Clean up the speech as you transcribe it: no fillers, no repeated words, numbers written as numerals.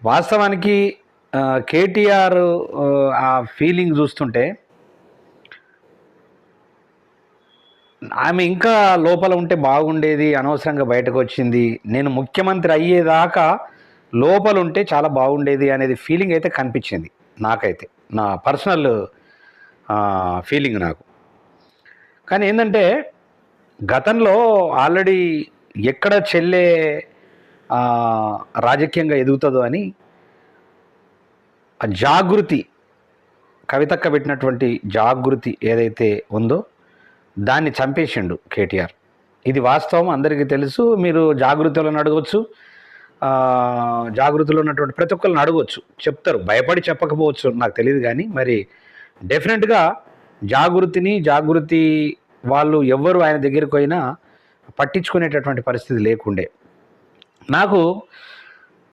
వాస్తవానికి కేటీఆర్ ఆ ఫీలింగ్ చూస్తుంటే ఆమె ఇంకా లోపల ఉంటే బాగుండేది, అనవసరంగా బయటకు వచ్చింది, నేను ముఖ్యమంత్రి అయ్యేదాకా లోపల ఉంటే చాలా బాగుండేది అనేది ఫీలింగ్ అయితే కనిపించింది నాకైతే, నా పర్సనల్ ఫీలింగ్ నాకు. కానీ ఏంటంటే గతంలో ఆల్రెడీ ఎక్కడ చెల్లె ఆ, రాజకీయంగా ఎదుగుతుందో అని ఆ జాగృతి, కవితక్క పెట్టినటువంటి జాగృతి ఏదైతే ఉందో దాన్ని చంపేసిండు కేటీఆర్. ఇది వాస్తవం, అందరికీ తెలుసు. మీరు జాగృతిలో అడగవచ్చు, జాగృతిలో ఉన్నటువంటి ప్రతి ఒక్కరిని అడగవచ్చు, చెప్తారు. భయపడి చెప్పకపోవచ్చు, నాకు తెలియదు. కానీ మరి డెఫినెట్గా జాగృతి వాళ్ళు ఎవ్వరు ఆయన దగ్గరికి పోయినా పట్టించుకునేటటువంటి పరిస్థితి లేకుండే. నాకు